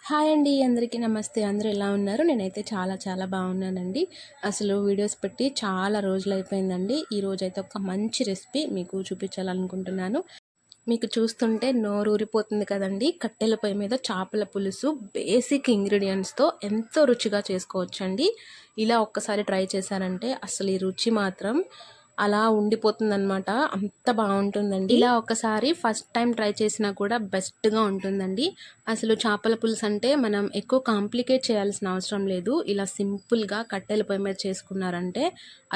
Hi అండి, అందరికీ నమస్తే. అందరూ ఎలా ఉన్నారు? నేనైతే చాలా బాగున్నానండి. అసలు వీడియోస్ పెట్టి చాలా రోజులైపోయిందండి. ఈరోజైతే ఒక మంచి రెసిపీ మీకు చూపించాలనుకుంటున్నాను. మీకు చూస్తుంటే నోరు ఊరిపోతుంది కదండి. కట్టెల పొయ్యి మీద చేపల పులుసు బేసిక్ ఇంగ్రీడియంట్స్తో ఎంతో రుచిగా చేసుకోవచ్చండి. ఇలా ఒక్కసారి ట్రై చేశారంటే అసలు ఈ రుచి మాత్రం అలా ఉండిపోతుందనమాట. అంత బాగుంటుందండి. ఇలా ఒకసారి ఫస్ట్ టైం ట్రై చేసినా కూడా బెస్ట్గా ఉంటుందండి. అసలు చేపల పులుసు అంటే మనం ఎక్కువ కాంప్లికేట్ చేయాల్సిన అవసరం లేదు. ఇలా సింపుల్గా కట్టెల పొయ్యి మీద చేసుకున్నారంటే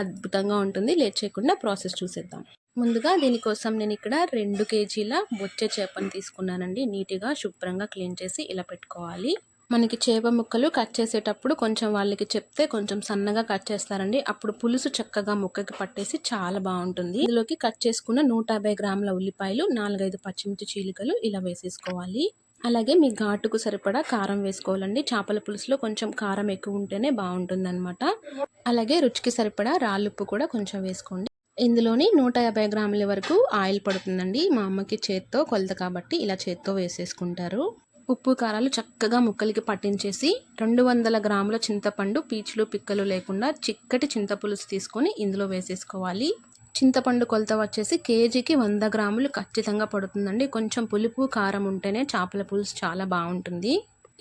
అద్భుతంగా ఉంటుంది. లేట్ చేయకుండా ప్రాసెస్ చూసేద్దాం. ముందుగా దీనికోసం నేను ఇక్కడ 2 కేజీల బొచ్చె చేపను తీసుకున్నానండి. నీట్గా శుభ్రంగా క్లీన్ చేసి ఇలా పెట్టుకోవాలి. మనకి చేప ముక్కలు కట్ చేసేటప్పుడు కొంచెం వాళ్ళకి చెప్తే కొంచెం సన్నగా కట్ చేస్తారండి. అప్పుడు పులుసు చక్కగా ముక్కకి పట్టేసి చాలా బాగుంటుంది. ఇందులోకి కట్ చేసుకున్న 150 గ్రాముల ఉల్లిపాయలు, 4-5 పచ్చిమిర్చి చీలికలు ఇలా వేసేసుకోవాలి. అలాగే మీ ఘాటుకు సరిపడా కారం వేసుకోవాలండి. చేపల పులుసులో కొంచెం కారం ఎక్కువ ఉంటేనే బాగుంటుందన్నమాట. అలాగే రుచికి సరిపడా రాళ్ళుప్పు కూడా కొంచెం వేసుకోండి. ఇందులోని 150 గ్రాముల వరకు ఆయిల్ పడుతుందండి. మా అమ్మకి చేత్తో కొలత కాబట్టి ఇలా చేత్తో వేసేసుకుంటారు. ఉప్పు కారాలు చక్కగా ముక్కలకి పట్టించేసి 200 గ్రాముల చింతపండు పీచులు పిక్కలు లేకుండా చిక్కటి చింతపులుసు తీసుకొని ఇందులో వేసేసుకోవాలి. చింతపండు కొలత వచ్చేసి కేజీకి 100 గ్రాములు ఖచ్చితంగా పడుతుందండి. కొంచెం పులుపు కారం ఉంటేనే చేపల పులుసు చాలా బాగుంటుంది.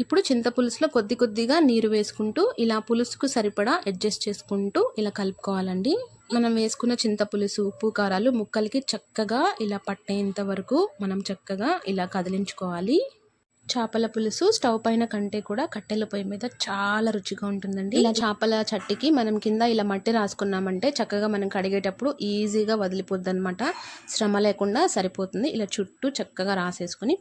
ఇప్పుడు చింతపులుసులో కొద్దిగా నీరు వేసుకుంటూ ఇలా పులుసుకు సరిపడా అడ్జస్ట్ చేసుకుంటూ ఇలా కలుపుకోవాలండి. మనం వేసుకున్న చింతపులుసు ఉప్పు కారాలు ముక్కలకి చక్కగా ఇలా పట్టేంత వరకు మనం చక్కగా ఇలా కదిలించుకోవాలి. చేపల పులుసు స్టవ్ పైన కంటే కూడా కట్టెల పొయ్యి మీద చాలా రుచిగా ఉంటుందండి. ఇలా చేపల చట్టికి మనం కింద ఇలా మట్టి రాసుకున్నామంటే చక్కగా మనం కడిగేటప్పుడు ఈజీగా వదిలిపోద్ది అనమాట. శ్రమ లేకుండా సరిపోతుంది. ఇలా చుట్టూ చక్కగా రాసేసుకుని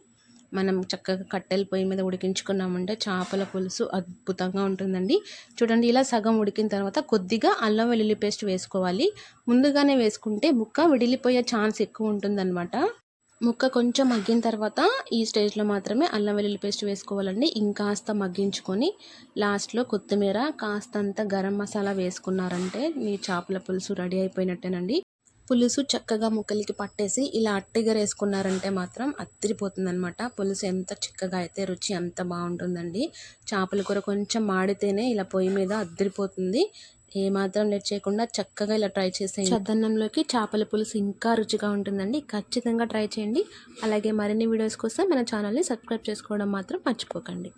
మనం చక్కగా కట్టెల పొయ్యి మీద ఉడికించుకున్నామంటే చేపల పులుసు అద్భుతంగా ఉంటుందండి. చూడండి, ఇలా సగం ఉడికిన తర్వాత కొద్దిగా అల్లం వెల్లుల్లి పేస్ట్ వేసుకోవాలి. ముందుగానే వేసుకుంటే ముక్క విడిలిపోయే ఛాన్స్ ఎక్కువ ఉంటుందన్నమాట. ముక్క కొంచెం మగ్గిన తర్వాత ఈ స్టేజ్లో మాత్రమే అల్లం వెల్లుల్లి పేస్ట్ వేసుకోవాలండి. ఇంకాస్త మగ్గించుకొని లాస్ట్లో కొత్తిమీర కాస్తంత గరం మసాలా వేసుకున్నారంటే మీ చేపల పులుసు రెడీ అయిపోయినట్టేనండి. పులుసు చక్కగా ముక్కలకి పట్టేసి ఇలా అట్టిగరేసుకున్నారంటే మాత్రం అత్తిరిపోతుందనమాట. పులుసు ఎంత చిక్కగా అయితే రుచి అంత బాగుంటుందండి. చేపల కూర కొంచెం మాడితేనే ఇలా పొయ్యి మీద అద్దిరిపోతుంది. ఏమాత్రం లేట్ చేయకుండా చక్కగా ఇలా ట్రై చేసేయండి. చద్దన్నంలోకి చేపల పులుసు ఇంకా రుచిగా ఉంటుందండి. ఖచ్చితంగా ట్రై చేయండి. అలాగే మరిన్ని వీడియోస్ కోసం మన ఛానల్ని సబ్స్క్రైబ్ చేసుకోవడం మాత్రం మర్చిపోకండి.